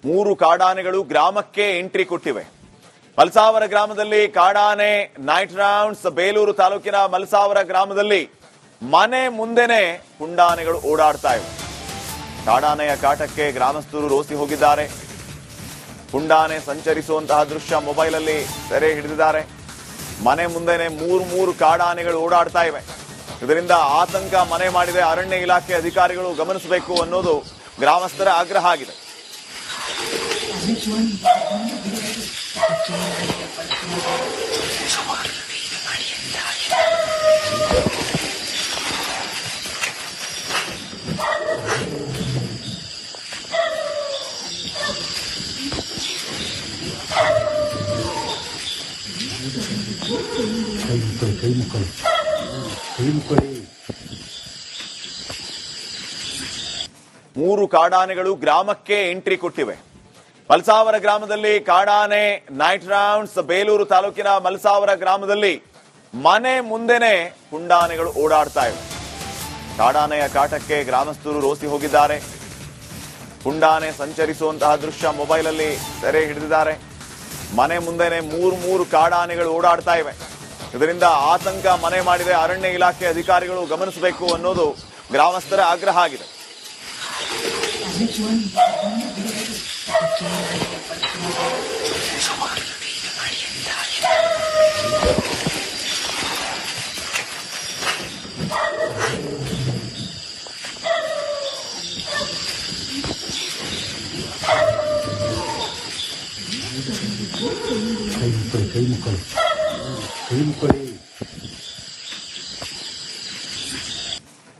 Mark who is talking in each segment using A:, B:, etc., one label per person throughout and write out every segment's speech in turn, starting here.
A: 3 ಕಾಡಾನೆಗಳು ಗ್ರಾಮಕ್ಕೆ ಎಂಟ್ರಿ ಕೊಟ್ಟಿವೆ. ಮಲಸಾವರ ಗ್ರಾಮದಲ್ಲಿ ಕಾಡಾನೆ ನೈಟ್ ರೌಂಡ್ಸ್. ಬೇಲೂರು ತಾಲೂಕಿನ ಮಲಸಾವರ ಗ್ರಾಮದಲ್ಲಿ ಮನೆ ಮುಂದೆನೆ ಪುಂಡಾನೆಗಳು ಓಡಾಡ್ತಾ ಇವೆ. ಕಾಡಾನೆಯ ಕಾಟಕ್ಕೆ ಗ್ರಾಮಸ್ಥರು ರೋಸಿ ಹೋಗಿದ್ದಾರೆ. ಪುಂಡಾನೆ ಸಂಚರಿಸುವಂತಹ ದೃಶ್ಯ ಮೊಬೈಲ್ ಅಲ್ಲಿ ಸೆರೆ ಹಿಡಿದಿದ್ದಾರೆ. ಮನೆ ಮುಂದೆನೆ ಮೂರು ಕಾಡಾನೆಗಳು ಓಡಾಡ್ತಾ ಇವೆ. ಇದರಿಂದ ಆತಂಕ ಮನೆ ಮಾಡಿದೆ. ಅರಣ್ಯ ಇಲಾಖೆ ಅಧಿಕಾರಿಗಳು ಗಮನಿಸಬೇಕು ಅನ್ನೋದು ಗ್ರಾಮಸ್ಥರ ಆಗ್ರಹ ಆಗಿದೆ. ಮೂರು ಕಾಡಾನೆಗಳು ಗ್ರಾಮಕ್ಕೆ ಎಂಟ್ರಿ ಕೊಟ್ಟಿವೆ. ಮಲಸಾವರ ಗ್ರಾಮದಲ್ಲಿ ಕಾಡಾನೆ ನೈಟ್ ರೌಂಡ್ಸ್. ಬೇಲೂರು ತಾಲೂಕಿನ ಮಲಸಾವರ ಗ್ರಾಮದಲ್ಲಿ ಮನೆ ಮುಂದೆನೆ ಪುಂಡಾನೆಗಳು ಓಡಾಡ್ತಾ ಇವೆ. ಕಾಡಾನೆಯ ಕಾಟಕ್ಕೆ ಗ್ರಾಮಸ್ಥರು ರೋಸಿ ಹೋಗಿದ್ದಾರೆ. ಪುಂಡಾನೆ ಸಂಚರಿಸುವಂತಹ ದೃಶ್ಯ ಮೊಬೈಲ್ ಅಲ್ಲಿ ಸೆರೆ ಹಿಡಿದಿದ್ದಾರೆ. ಮನೆ ಮುಂದೆನೆ ಮೂರು ಕಾಡಾನೆಗಳು ಓಡಾಡ್ತಾ ಇವೆ. ಇದರಿಂದ ಆತಂಕ ಮನೆ ಮಾಡಿದೆ. ಅರಣ್ಯ ಇಲಾಖೆ ಅಧಿಕಾರಿಗಳು ಗಮನಿಸಬೇಕು ಅನ್ನೋದು ಗ್ರಾಮಸ್ಥರ ಆಗ್ರಹ ಆಗಿದೆ.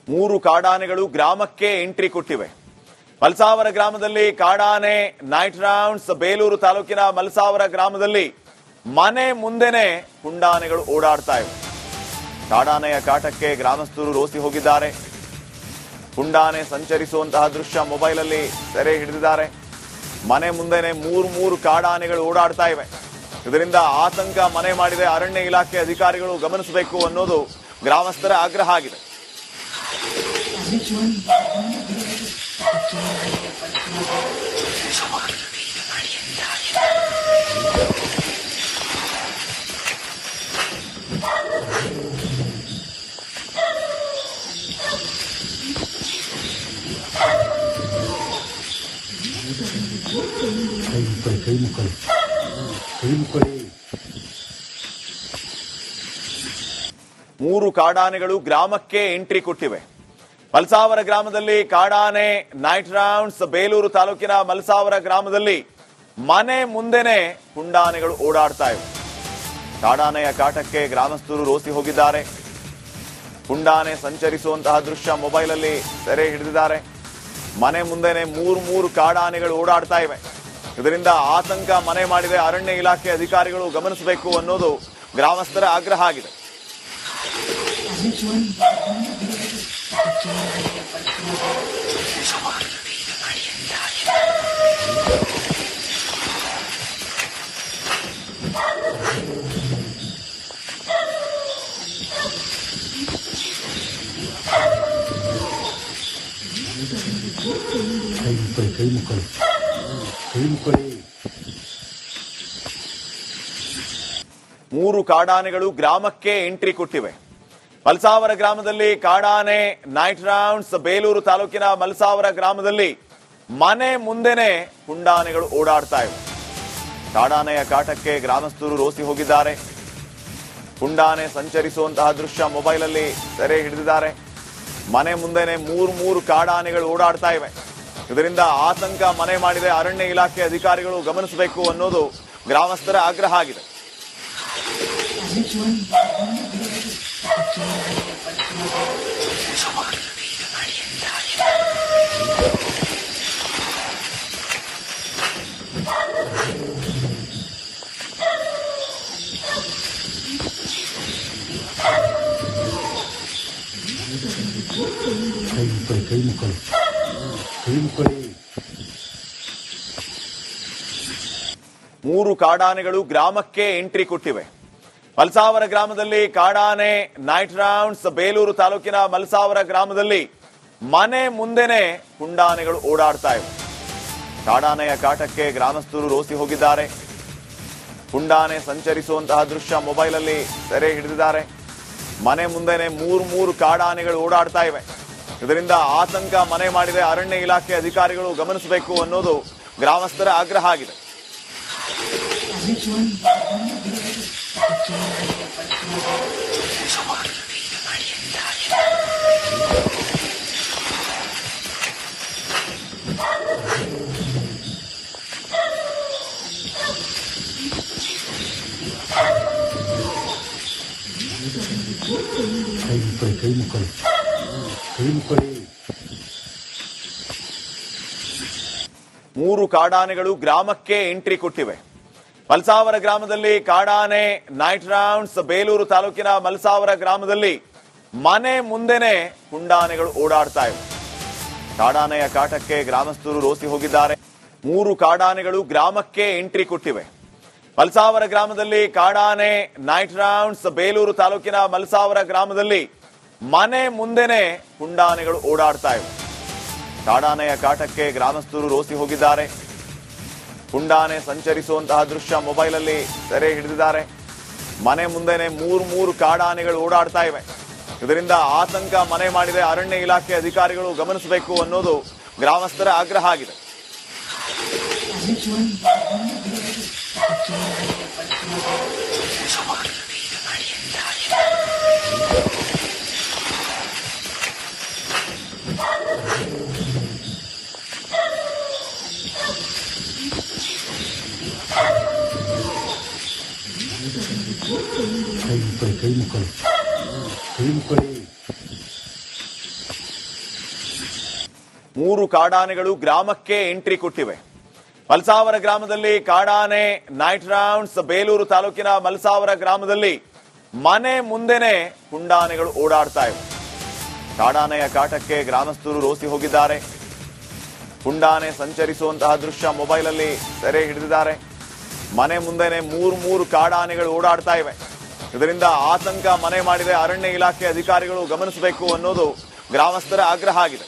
A: ಮೂರು ಕಾಡಾನೆಗಳು ಗ್ರಾಮಕ್ಕೆ ಎಂಟ್ರಿ ಕೊಟ್ಟಿವೆ. ಮಲಸಾವರ ಗ್ರಾಮದಲ್ಲಿ ಕಾಡಾನೆ ನೈಟ್ ರೌಂಡ್ಸ್. ಬೇಲೂರು ತಾಲೂಕಿನ ಮಲಸಾವರ ಗ್ರಾಮದಲ್ಲಿ ಮನೆ ಮುಂದೆನೆ ಪುಂಡಾನೆಗಳು ಓಡಾಡ್ತಾ ಇವೆ. ಕಾಡಾನೆಯ ಕಾಟಕ್ಕೆ ಗ್ರಾಮಸ್ಥರು ರೋಸಿ ಹೋಗಿದ್ದಾರೆ. ಪುಂಡಾನೆ ಸಂಚರಿಸುವಂತಹ ದೃಶ್ಯ ಮೊಬೈಲ್ ಅಲ್ಲಿ ಸೆರೆ ಹಿಡಿದಿದ್ದಾರೆ. ಮನೆ ಮುಂದೆನೆ ಮೂರು ಕಾಡಾನೆಗಳು ಓಡಾಡ್ತಾ ಇವೆ. ಇದರಿಂದ ಆತಂಕ ಮನೆ ಮಾಡಿದೆ. ಅರಣ್ಯ ಇಲಾಖೆ ಅಧಿಕಾರಿಗಳು ಗಮನಿಸಬೇಕು ಅನ್ನೋದು ಗ್ರಾಮಸ್ಥರ ಆಗ್ರಹ ಆಗಿದೆ. ಮೂರು ಕಾಡಾನೆಗಳು ಗ್ರಾಮಕ್ಕೆ ಎಂಟ್ರಿ ಕೊಟ್ಟಿವೆ. ಮಲಸಾವರ ಗ್ರಾಮದಲ್ಲಿ ಕಾಡಾನೆ ನೈಟ್ ರೌಂಡ್ಸ್. ಬೇಲೂರು ತಾಲೂಕಿನ ಮಲಸಾವರ ಗ್ರಾಮದಲ್ಲಿ ಮನೆ ಮುಂದೆನೆ ಪುಂಡಾನೆಗಳು ಓಡಾಡ್ತಾ ಇವೆ. ಕಾಡಾನೆಯ ಕಾಟಕ್ಕೆ ಗ್ರಾಮಸ್ಥರು ರೋಸಿ ಹೋಗಿದ್ದಾರೆ. ಪುಂಡಾನೆ ಸಂಚರಿಸುವಂತಹ ದೃಶ್ಯ ಮೊಬೈಲ್ ಅಲ್ಲಿ ಸೆರೆ ಹಿಡಿದಿದ್ದಾರೆ. ಮನೆ ಮುಂದೆನೆ ಮೂರು ಕಾಡಾನೆಗಳು ಓಡಾಡ್ತಾ ಇವೆ. ಇದರಿಂದ ಆತಂಕ ಮನೆ ಮಾಡಿದೆ. ಅರಣ್ಯ ಇಲಾಖೆ ಅಧಿಕಾರಿಗಳು ಗಮನಿಸಬೇಕು ಅನ್ನೋದು ಗ್ರಾಮಸ್ಥರ ಆಗ್ರಹ ಆಗಿದೆ. ಮೂರು ಕಾಡಾನೆಗಳು ಗ್ರಾಮಕ್ಕೆ ಎಂಟ್ರಿ ಕೊಟ್ಟಿವೆ. ಮಲಸಾವರ ಗ್ರಾಮದಲ್ಲಿ ಕಾಡಾನೆ ನೈಟ್ ರೌಂಡ್ಸ್. ಬೇಲೂರು ತಾಲೂಕಿನ ಮಲಸಾವರ ಗ್ರಾಮದಲ್ಲಿ ಮನೆ ಮುಂದೆನೆ ಪುಂಡಾನೆಗಳು ಓಡಾಡ್ತಾ ಇವೆ. ಕಾಡಾನೆಯ ಕಾಟಕ್ಕೆ ಗ್ರಾಮಸ್ಥರು ರೋಸಿ ಹೋಗಿದ್ದಾರೆ. ಪುಂಡಾನೆ ಸಂಚರಿಸುವಂತಹ ದೃಶ್ಯ ಮೊಬೈಲ್ ಅಲ್ಲಿ ಸೆರೆ ಹಿಡಿದಿದ್ದಾರೆ. ಮನೆ ಮುಂದೆನೆ ಮೂರು ಕಾಡಾನೆಗಳು ಓಡಾಡ್ತಾ ಇವೆ. ಇದರಿಂದ ಆತಂಕ ಮನೆ ಮಾಡಿದೆ. ಅರಣ್ಯ ಇಲಾಖೆ ಅಧಿಕಾರಿಗಳು ಗಮನಿಸಬೇಕು ಅನ್ನೋದು ಗ್ರಾಮಸ್ಥರ ಆಗ್ರಹ ಆಗಿದೆ. ಮೂರು ಕಾಡಾನೆಗಳು ಗ್ರಾಮಕ್ಕೆ ಎಂಟ್ರಿ ಕೊಟ್ಟಿವೆ. ಮಲಸಾವರ ಗ್ರಾಮದಲ್ಲಿ ಕಾಡಾನೆ ನೈಟ್ ರೌಂಡ್ಸ್. ಬೇಲೂರು ತಾಲೂಕಿನ ಮಲಸಾವರ ಗ್ರಾಮದಲ್ಲಿ ಮನೆ ಮುಂದೆನೆ ಪುಂಡಾನೆಗಳು ಓಡಾಡ್ತಾ ಇವೆ. ಕಾಡಾನೆಯ ಕಾಟಕ್ಕೆ ಗ್ರಾಮಸ್ಥರು ರೋಸಿ ಹೋಗಿದ್ದಾರೆ. ಪುಂಡಾನೆ ಸಂಚರಿಸುವಂತಹ ದೃಶ್ಯ ಮೊಬೈಲಲ್ಲಿ ಸೆರೆ ಹಿಡಿದಿದ್ದಾರೆ. ಮನೆ ಮುಂದೆನೆ ಮೂರು ಕಾಡಾನೆಗಳು ಓಡಾಡ್ತಾ ಇವೆ. ಇದರಿಂದ ಆತಂಕ ಮನೆ ಮಾಡಿದೆ. ಅರಣ್ಯ ಇಲಾಖೆ ಅಧಿಕಾರಿಗಳು ಗಮನಿಸಬೇಕು ಅನ್ನೋದು ಗ್ರಾಮಸ್ಥರ ಆಗ್ರಹ ಆಗಿದೆ.
B: ಕೈ ಮುಕ್ಕಳಿ
A: 3 ಕಾಡಾನೆಗಳು ಗ್ರಾಮಕ್ಕೆ ಎಂಟ್ರಿ ಕೊಟ್ಟಿವೆ. ಮಲ್ಸಾವರ ಗ್ರಾಮದಲ್ಲಿ ಕಾಡಾನೆ ನೈಟ್ ರೌಂಡ್ಸ್. ಬೇಲೂರು ತಾಲೂಕಿನ ಮಲ್ಸಾವರ ಗ್ರಾಮದಲ್ಲಿ ಮನೆ ಮುಂದೆನೆ ಪುಂಡಾನೆಗಳು ಓಡಾಡ್ತಾ ಇವೆ. ಕಾಡಾನೆಯ ಕಾಟಕ್ಕೆ ಗ್ರಾಮಸ್ಥರು ರೋಸಿ ಹೋಗಿದ್ದಾರೆ. 3 ಕಾಡಾನೆಗಳು ಗ್ರಾಮಕ್ಕೆ ಎಂಟ್ರಿ ಕೊಟ್ಟಿವೆ. ಮಲ್ಸಾವರ ಗ್ರಾಮದಲ್ಲಿ ಕಾಡಾನೆ ನೈಟ್ ರೌಂಡ್ಸ್. ಬೇಲೂರು ತಾಲೂಕಿನ ಮಲ್ಸಾವರ ಗ್ರಾಮದಲ್ಲಿ ಮನೆ ಮುಂದೆನೆ ಪುಂಡಾನೆಗಳು ಓಡಾಡ್ತಾ ಇವೆ. ಕಾಡಾನೆಯ ಕಾಟಕ್ಕೆ ಗ್ರಾಮಸ್ಥರು ರೋಸಿ ಹೋಗಿದ್ದಾರೆ. ಪುಂಡಾನೆ ಸಂಚರಿಸುವಂತಹ ದೃಶ್ಯ ಮೊಬೈಲಲ್ಲಿ ಸೆರೆ ಹಿಡಿದಿದ್ದಾರೆ. ಮನೆ ಮುಂದೆನೆ ಮೂರು ಕಾಡಾನೆಗಳು ಓಡಾಡ್ತಾ ಇವೆ. ಇದರಿಂದ ಆತಂಕ ಮನೆ ಮಾಡಿದೆ. ಅರಣ್ಯ ಇಲಾಖೆ ಅಧಿಕಾರಿಗಳು ಗಮನಿಸಬೇಕು ಅನ್ನೋದು ಗ್ರಾಮಸ್ಥರ ಆಗ್ರಹ ಆಗಿದೆ.
B: ಕೈ ಮುಕ್ಕಳಿ
A: 3 ಕಾಡಾನೆಗಳು ಗ್ರಾಮಕ್ಕೆ ಎಂಟ್ರಿ ಕೊಟ್ಟಿವೆ. ಮಲ್ಸಾವರ ಗ್ರಾಮದಲ್ಲಿ ಕಾಡಾನೆ ನೈಟ್ ರೌಂಡ್ಸ್. ಬೇಲೂರು ತಾಲೂಕಿನ ಮಲ್ಸಾವರ ಗ್ರಾಮದಲ್ಲಿ ಮನೆ ಮುಂದೆನೆ ಪುಂಡಾನೆಗಳು ಓಡಾಡ್ತಾ ಇವೆ. ಕಾಡಾನೆಯ ಕಾಟಕ್ಕೆ ಗ್ರಾಮಸ್ಥರು ರೋಸಿ ಹೋಗಿದ್ದಾರೆ. ಪುಂಡಾನೆ ಸಂಚರಿಸುವಂತಹ ದೃಶ್ಯ ಮೊಬೈಲಲ್ಲಿ ಸೆರೆ ಹಿಡಿದಿದ್ದಾರೆ. ಮನೆ ಮುಂದೆನೆ ಮೂರು ಕಾಡಾನೆಗಳು ಓಡಾಡ್ತಾ ಇವೆ. ಇದರಿಂದ ಆತಂಕ ಮನೆ ಮಾಡಿದೆ. ಅರಣ್ಯ ಇಲಾಖೆ ಅಧಿಕಾರಿಗಳು ಗಮನಿಸಬೇಕು ಅನ್ನೋದು ಗ್ರಾಮಸ್ಥರ ಆಗ್ರಹ ಆಗಿದೆ.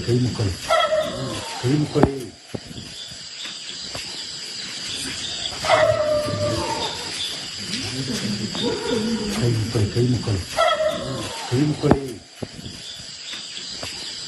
B: ಕೈ ಮುಕ್ಕಳಿ ಕೈ ಮುಕ್ಕಳಿ